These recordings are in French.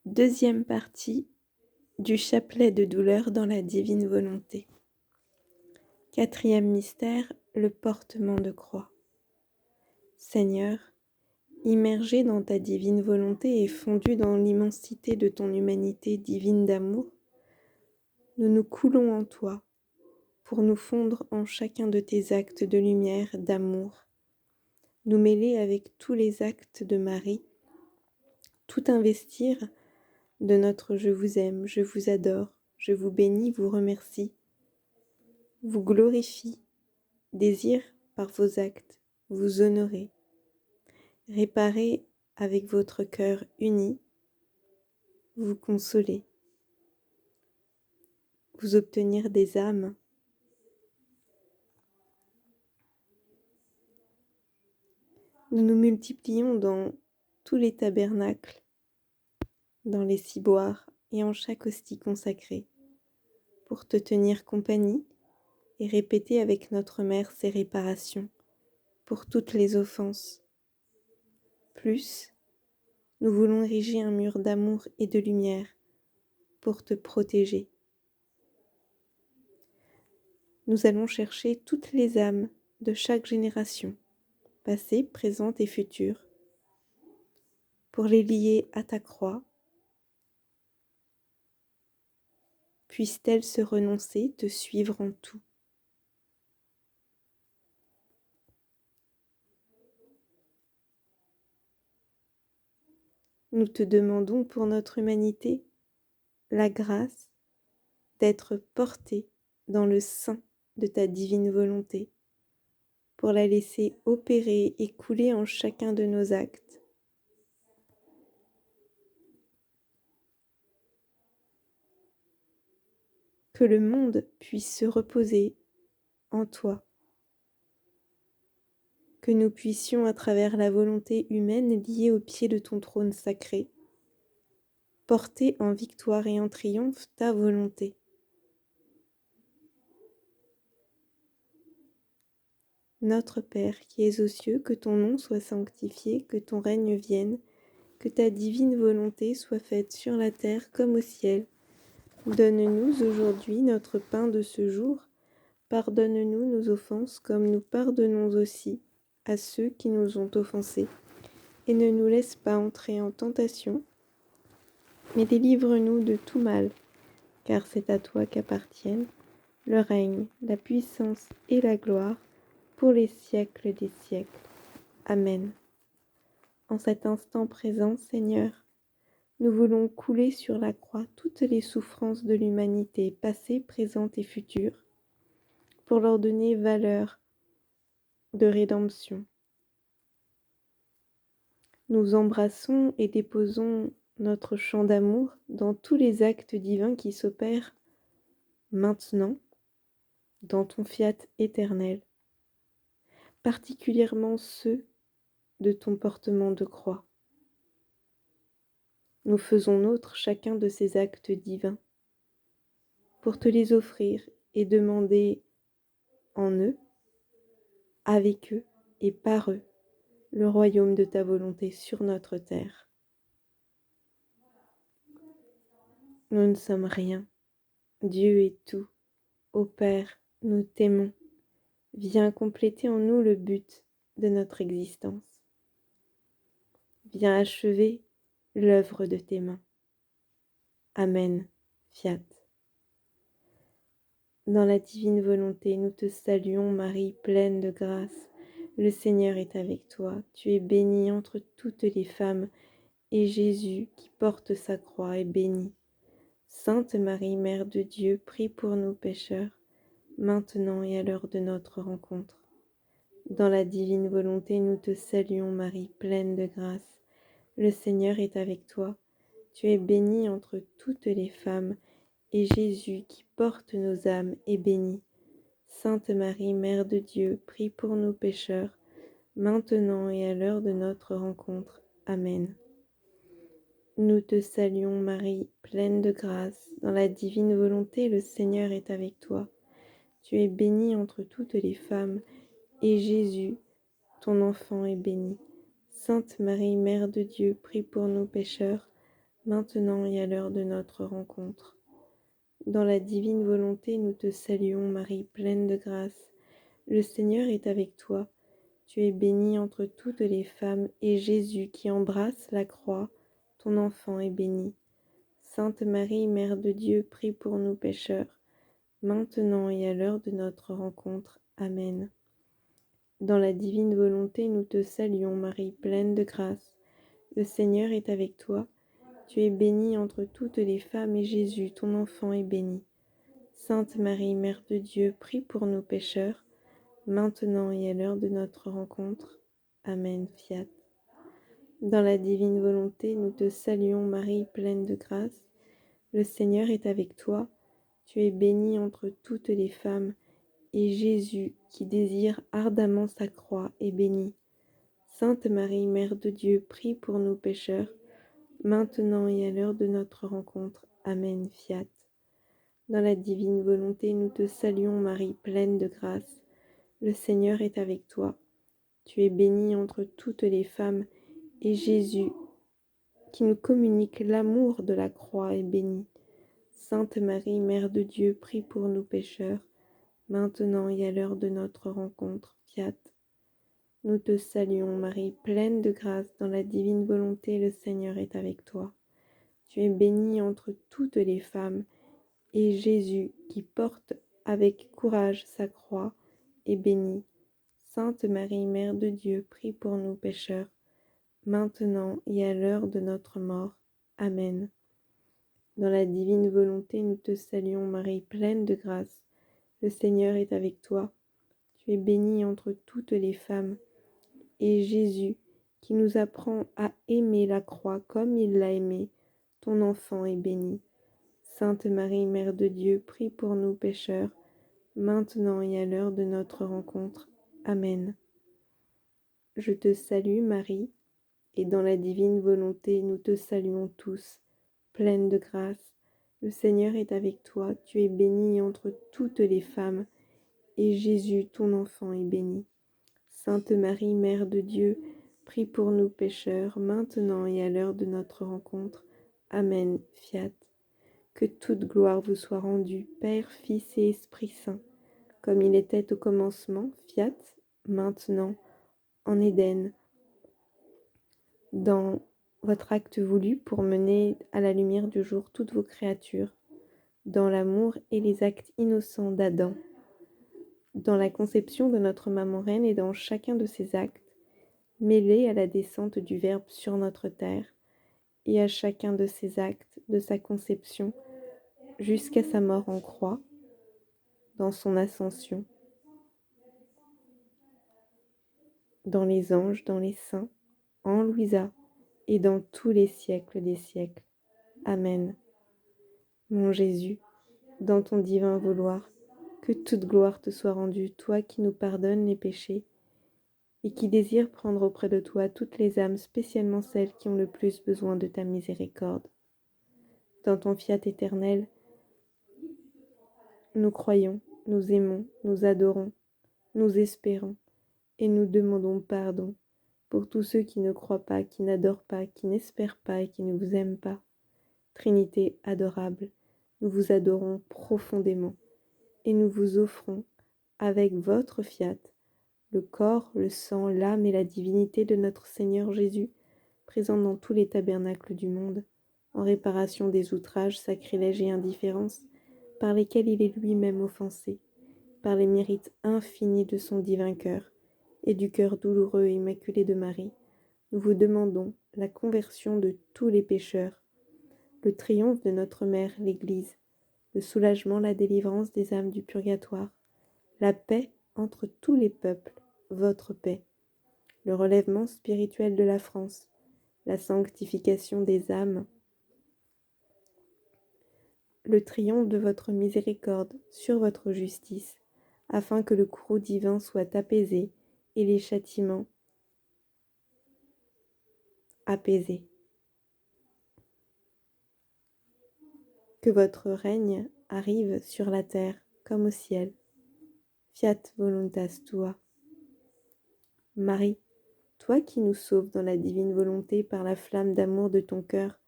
Deuxième partie du chapelet de douleur dans la divine volonté. Quatrième mystère, le portement de croix. Seigneur, immergé dans ta divine volonté et fondu dans l'immensité de ton humanité divine d'amour, nous nous coulons en toi pour nous fondre en chacun de tes actes de lumière, d'amour, nous mêler avec tous les actes de Marie, tout investir de notre je vous aime, je vous adore, je vous bénis, vous remercie, vous glorifie, désire par vos actes, vous honorer, réparer avec votre cœur uni, vous consoler, vous obtenir des âmes. Nous nous multiplions dans tous les tabernacles, dans les ciboires et en chaque hostie consacrée, pour te tenir compagnie et répéter avec notre Mère ses réparations pour toutes les offenses. Plus, nous voulons ériger un mur d'amour et de lumière pour te protéger. Nous allons chercher toutes les âmes de chaque génération, passée, présente et future, pour les lier à ta croix. Puissent-elles se renoncer, te suivre en tout. Nous te demandons pour notre humanité la grâce d'être portés dans le sein de ta divine volonté, pour la laisser opérer et couler en chacun de nos actes. Que le monde puisse se reposer en toi, que nous puissions à travers la volonté humaine liée au pied de ton trône sacré, porter en victoire et en triomphe ta volonté. Notre Père qui es aux cieux, que ton nom soit sanctifié, que ton règne vienne, que ta divine volonté soit faite sur la terre comme au ciel. Donne-nous aujourd'hui notre pain de ce jour. Pardonne-nous nos offenses comme nous pardonnons aussi à ceux qui nous ont offensés. Et ne nous laisse pas entrer en tentation, mais délivre-nous de tout mal, car c'est à toi qu'appartiennent le règne, la puissance et la gloire pour les siècles des siècles. Amen. En cet instant présent, Seigneur, nous voulons couler sur la croix toutes les souffrances de l'humanité, passées, présentes et futures, pour leur donner valeur de rédemption. Nous embrassons et déposons notre chant d'amour dans tous les actes divins qui s'opèrent maintenant dans ton fiat éternel, particulièrement ceux de ton portement de croix. Nous faisons nôtre chacun de ces actes divins pour te les offrir et demander en eux, avec eux et par eux, le royaume de ta volonté sur notre terre. Nous ne sommes rien, Dieu est tout. Ô Père, nous t'aimons. Viens compléter en nous le but de notre existence. Viens achever l'œuvre de tes mains. Amen. Fiat. Dans la divine volonté, nous te saluons, Marie, pleine de grâce. Le Seigneur est avec toi. Tu es bénie entre toutes les femmes, et Jésus, qui porte sa croix, est béni. Sainte Marie, Mère de Dieu, prie pour nous pécheurs, maintenant et à l'heure de notre rencontre. Dans la divine volonté, nous te saluons, Marie, pleine de grâce. Le Seigneur est avec toi. Tu es bénie entre toutes les femmes, et Jésus, qui porte nos âmes, est béni. Sainte Marie, Mère de Dieu, prie pour nous pécheurs, maintenant et à l'heure de notre rencontre. Amen. Nous te saluons, Marie, pleine de grâce. Dans la divine volonté, le Seigneur est avec toi. Tu es bénie entre toutes les femmes, et Jésus, ton enfant, est béni. Sainte Marie, Mère de Dieu, prie pour nous pécheurs, maintenant et à l'heure de notre rencontre. Dans la divine volonté, nous te saluons, Marie, pleine de grâce. Le Seigneur est avec toi. Tu es bénie entre toutes les femmes, et Jésus, qui embrasse la croix, ton enfant, est béni. Sainte Marie, Mère de Dieu, prie pour nous pécheurs, maintenant et à l'heure de notre rencontre. Amen. Dans la divine volonté, nous te saluons, Marie, pleine de grâce. Le Seigneur est avec toi. Tu es bénie entre toutes les femmes, et Jésus, ton enfant, est béni. Sainte Marie, Mère de Dieu, prie pour nous pécheurs, maintenant et à l'heure de notre rencontre. Amen. Fiat. Dans la divine volonté, nous te saluons, Marie, pleine de grâce. Le Seigneur est avec toi. Tu es bénie entre toutes les femmes, et Jésus, qui désire ardemment sa croix, est béni. Sainte Marie, Mère de Dieu, prie pour nous pécheurs, maintenant et à l'heure de notre rencontre. Amen. Fiat. Dans la divine volonté, nous te saluons, Marie, pleine de grâce. Le Seigneur est avec toi. Tu es bénie entre toutes les femmes, et Jésus, qui nous communique l'amour de la croix, est béni. Sainte Marie, Mère de Dieu, prie pour nous pécheurs, maintenant et à l'heure de notre rencontre. Fiat. Nous te saluons, Marie, pleine de grâce, dans la divine volonté, le Seigneur est avec toi. Tu es bénie entre toutes les femmes, et Jésus, qui porte avec courage sa croix, est béni. Sainte Marie, Mère de Dieu, prie pour nous pécheurs, maintenant et à l'heure de notre mort. Amen. Dans la divine volonté, nous te saluons, Marie, pleine de grâce. Le Seigneur est avec toi. Tu es bénie entre toutes les femmes, et Jésus, qui nous apprend à aimer la croix comme il l'a aimée, ton enfant est béni. Sainte Marie, Mère de Dieu, prie pour nous pécheurs, maintenant et à l'heure de notre rencontre. Amen. Je te salue, Marie, et dans la divine volonté, nous te saluons tous, pleine de grâce. Le Seigneur est avec toi, tu es bénie entre toutes les femmes, et Jésus, ton enfant, est béni. Sainte Marie, Mère de Dieu, prie pour nous pécheurs, maintenant et à l'heure de notre rencontre. Amen. Fiat. Que toute gloire vous soit rendue, Père, Fils et Esprit Saint, comme il était au commencement, fiat, maintenant, en Éden, dans votre acte voulu pour mener à la lumière du jour toutes vos créatures, dans l'amour et les actes innocents d'Adam, dans la conception de notre maman reine et dans chacun de ses actes, mêlés à la descente du Verbe sur notre terre, et à chacun de ses actes, de sa conception, jusqu'à sa mort en croix, dans son ascension, dans les anges, dans les saints, en Louisa, et dans tous les siècles des siècles. Amen. Mon Jésus, dans ton divin vouloir, que toute gloire te soit rendue, toi qui nous pardonnes les péchés, et qui désires prendre auprès de toi toutes les âmes, spécialement celles qui ont le plus besoin de ta miséricorde. Dans ton fiat éternel, nous croyons, nous aimons, nous adorons, nous espérons, et nous demandons pardon pour tous ceux qui ne croient pas, qui n'adorent pas, qui n'espèrent pas et qui ne vous aiment pas. Trinité adorable, nous vous adorons profondément et nous vous offrons, avec votre fiat, le corps, le sang, l'âme et la divinité de notre Seigneur Jésus, présent dans tous les tabernacles du monde, en réparation des outrages, sacrilèges et indifférences par lesquels il est lui-même offensé, par les mérites infinis de son divin cœur et du cœur douloureux et immaculé de Marie, nous vous demandons la conversion de tous les pécheurs, le triomphe de notre Mère, l'Église, le soulagement, la délivrance des âmes du purgatoire, la paix entre tous les peuples, votre paix, le relèvement spirituel de la France, la sanctification des âmes, le triomphe de votre miséricorde sur votre justice, afin que le courroux divin soit apaisé et les châtiments apaisés. Que votre règne arrive sur la terre comme au ciel. Fiat voluntas tua. Marie, toi qui nous sauves dans la divine volonté par la flamme d'amour de ton cœur,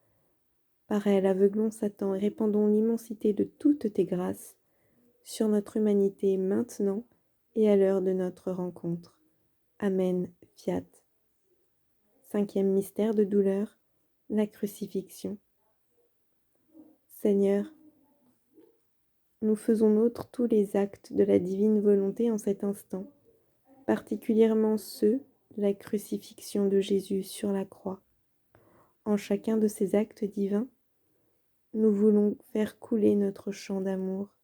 Par elle, aveuglons Satan et répandons l'immensité de toutes tes grâces sur notre humanité maintenant et à l'heure de notre rencontre. Amen. Fiat. Cinquième mystère de douleur, la crucifixion. Seigneur, nous faisons nôtres tous les actes de la divine volonté en cet instant, particulièrement ceux de la crucifixion de Jésus sur la croix. En chacun de ces actes divins, nous voulons faire couler notre chant d'amour,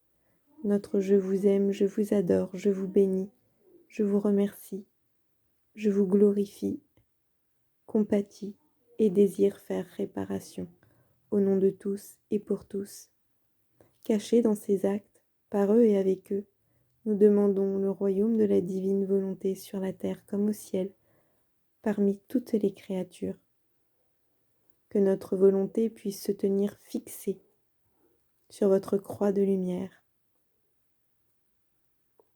notre je vous aime, je vous adore, je vous bénis, je vous remercie, je vous glorifie, compatis et désire faire réparation, au nom de tous et pour tous. Cachés dans ces actes, par eux et avec eux, nous demandons le royaume de la divine volonté sur la terre comme au ciel, parmi toutes les créatures. Que notre volonté puisse se tenir fixée sur votre croix de lumière.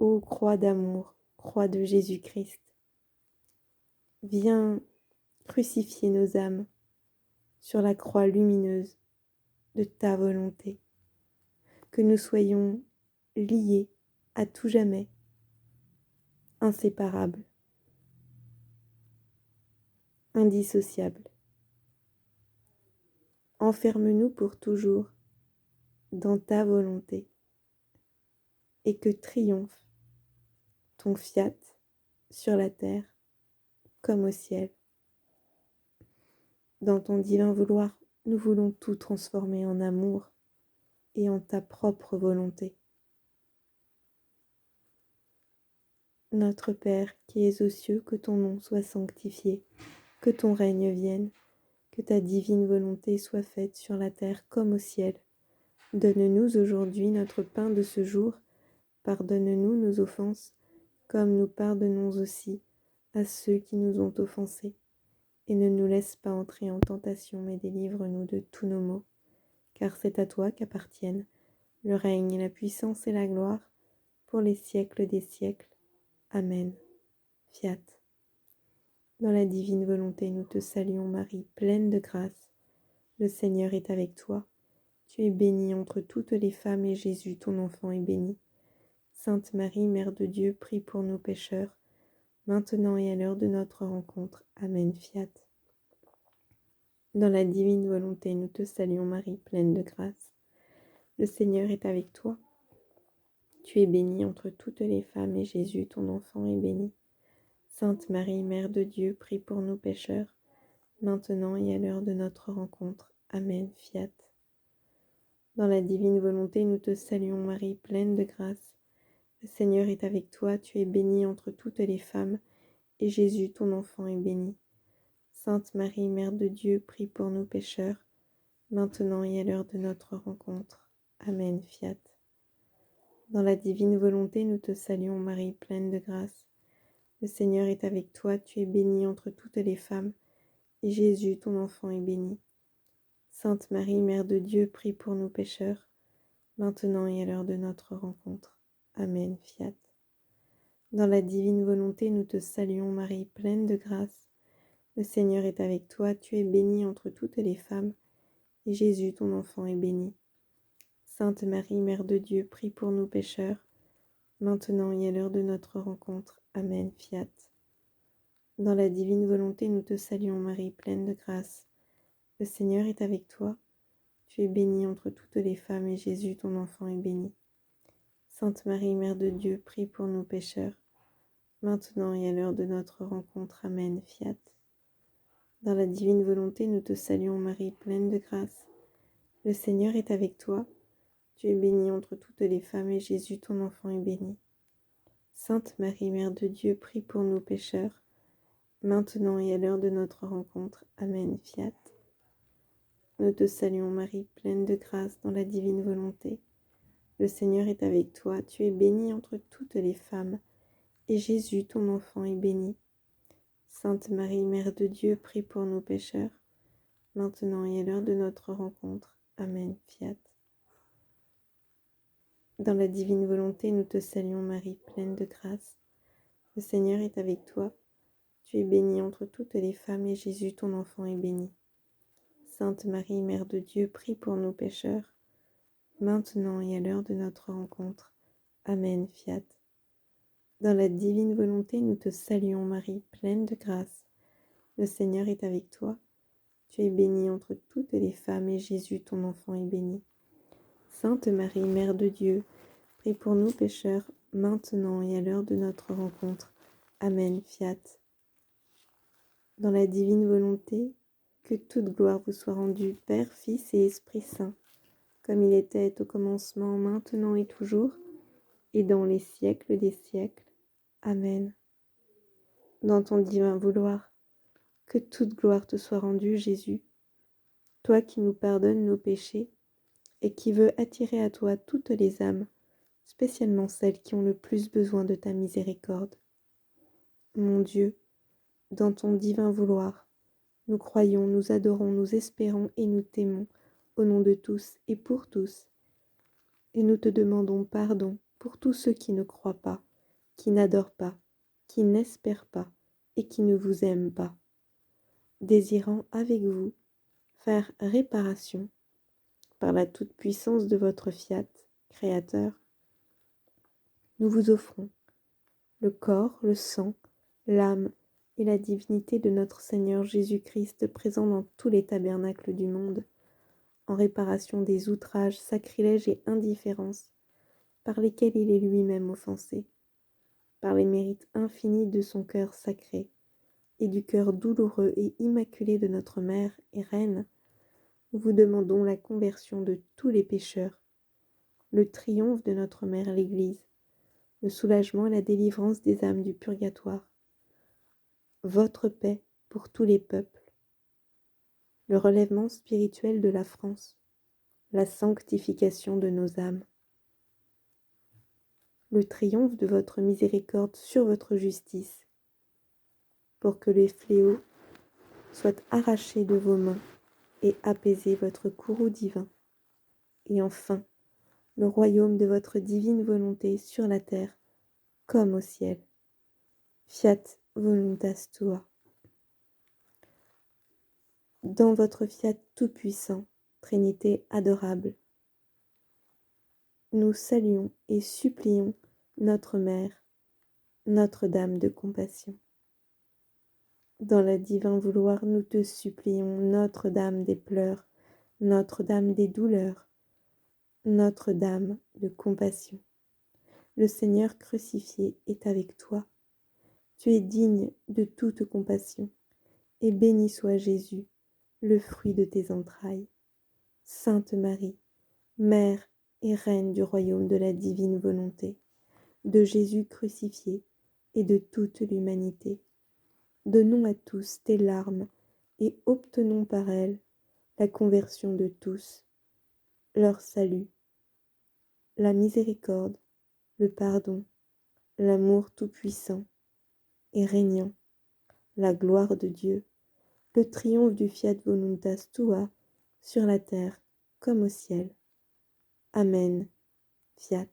Ô croix d'amour, croix de Jésus-Christ, viens crucifier nos âmes sur la croix lumineuse de ta volonté. Que nous soyons liés à tout jamais, inséparables, indissociables. Enferme-nous pour toujours dans ta volonté et que triomphe ton fiat sur la terre comme au ciel. Dans ton divin vouloir, nous voulons tout transformer en amour et en ta propre volonté. Notre Père qui es aux cieux, que ton nom soit sanctifié, que ton règne vienne, que ta divine volonté soit faite sur la terre comme au ciel. Donne-nous aujourd'hui notre pain de ce jour. Pardonne-nous nos offenses, comme nous pardonnons aussi à ceux qui nous ont offensés. Et ne nous laisse pas entrer en tentation, mais délivre-nous de tous nos maux. Car c'est à toi qu'appartiennent le règne, la puissance et la gloire, pour les siècles des siècles. Amen. Fiat. Dans la divine volonté, nous te saluons Marie, pleine de grâce. Le Seigneur est avec toi. Tu es bénie entre toutes les femmes et Jésus, ton enfant, est béni. Sainte Marie, Mère de Dieu, prie pour nous pécheurs, maintenant et à l'heure de notre rencontre. Amen. Fiat. Dans la divine volonté, nous te saluons Marie, pleine de grâce. Le Seigneur est avec toi. Tu es bénie entre toutes les femmes et Jésus, ton enfant, est béni. Sainte Marie, Mère de Dieu, prie pour nous pécheurs, maintenant et à l'heure de notre rencontre. Amen. Fiat. Dans la divine volonté, nous te saluons Marie, pleine de grâce. Le Seigneur est avec toi, tu es bénie entre toutes les femmes, et Jésus, ton enfant, est béni. Sainte Marie, Mère de Dieu, prie pour nous pécheurs, maintenant et à l'heure de notre rencontre. Amen. Fiat. Dans la divine volonté, nous te saluons Marie, pleine de grâce. Le Seigneur est avec toi, tu es bénie entre toutes les femmes, et Jésus, ton enfant, est béni. Sainte Marie, Mère de Dieu, prie pour nous pécheurs, maintenant et à l'heure de notre rencontre. Amen. Fiat. Dans la divine volonté, nous te saluons Marie, pleine de grâce. Le Seigneur est avec toi, tu es bénie entre toutes les femmes, et Jésus, ton enfant, est béni. Sainte Marie, Mère de Dieu, prie pour nous pécheurs, maintenant et à l'heure de notre rencontre. Amen. Fiat. Dans la divine volonté, nous te saluons Marie, pleine de grâce. Le Seigneur est avec toi, tu es bénie entre toutes les femmes, et Jésus, ton enfant, est béni. Sainte Marie, Mère de Dieu, prie pour nous pécheurs, maintenant et à l'heure de notre rencontre. Amen. Fiat. Dans la divine volonté, nous te saluons Marie, pleine de grâce. Le Seigneur est avec toi, tu es bénie entre toutes les femmes, et Jésus, ton enfant, est béni. Sainte Marie, Mère de Dieu, prie pour nous pécheurs, maintenant et à l'heure de notre rencontre. Amen. Fiat. Nous te saluons Marie, pleine de grâce dans la divine volonté. Le Seigneur est avec toi, tu es bénie entre toutes les femmes, et Jésus, ton enfant, est béni. Sainte Marie, Mère de Dieu, prie pour nous pécheurs, maintenant et à l'heure de notre rencontre. Amen. Fiat. Dans la divine volonté, nous te saluons Marie, pleine de grâce. Le Seigneur est avec toi, tu es bénie entre toutes les femmes, et Jésus, ton enfant, est béni. Sainte Marie, Mère de Dieu, prie pour nous pécheurs, maintenant et à l'heure de notre rencontre. Amen. Fiat. Dans la divine volonté, nous te saluons Marie, pleine de grâce. Le Seigneur est avec toi. Tu es bénie entre toutes les femmes et Jésus, ton enfant, est béni. Sainte Marie, Mère de Dieu, prie pour nous pécheurs, maintenant et à l'heure de notre rencontre. Amen. Fiat. Dans la divine volonté, que toute gloire vous soit rendue, Père, Fils et Esprit Saint, comme il était au commencement, maintenant et toujours, et dans les siècles des siècles. Amen. Dans ton divin vouloir, que toute gloire te soit rendue, Jésus, toi qui nous pardonnes nos péchés et qui veux attirer à toi toutes les âmes, spécialement celles qui ont le plus besoin de ta miséricorde. Mon Dieu, dans ton divin vouloir, nous croyons, nous adorons, nous espérons et nous t'aimons, au nom de tous et pour tous. Et nous te demandons pardon pour tous ceux qui ne croient pas, qui n'adorent pas, qui n'espèrent pas et qui ne vous aiment pas. Désirant avec vous faire réparation par la toute-puissance de votre Fiat, Créateur, nous vous offrons le corps, le sang, l'âme et la divinité de notre Seigneur Jésus-Christ présent dans tous les tabernacles du monde, en réparation des outrages, sacrilèges et indifférences par lesquels il est lui-même offensé, par les mérites infinis de son cœur sacré et du cœur douloureux et immaculé de notre Mère et Reine, nous vous demandons la conversion de tous les pécheurs, le triomphe de notre Mère l'Église, le soulagement et la délivrance des âmes du purgatoire, votre paix pour tous les peuples, le relèvement spirituel de la France, la sanctification de nos âmes, le triomphe de votre miséricorde sur votre justice, pour que les fléaux soient arrachés de vos mains et apaiser votre courroux divin, et enfin, le royaume de votre divine volonté sur la terre comme au ciel. Fiat voluntas tua. Dans votre Fiat tout-puissant, Trinité adorable, nous saluons et supplions notre Mère, Notre-Dame de compassion. Dans le divin vouloir, nous te supplions, Notre-Dame des pleurs, Notre-Dame des douleurs, Notre-Dame de compassion. Le Seigneur crucifié est avec toi. Tu es digne de toute compassion, et béni soit Jésus, le fruit de tes entrailles. Sainte Marie, Mère et Reine du royaume de la divine volonté, de Jésus crucifié et de toute l'humanité, donnons à tous tes larmes et obtenons par elles la conversion de tous, leur salut, la miséricorde, le pardon, l'amour tout-puissant et régnant, la gloire de Dieu, le triomphe du Fiat voluntas tua sur la terre comme au ciel. Amen. Fiat.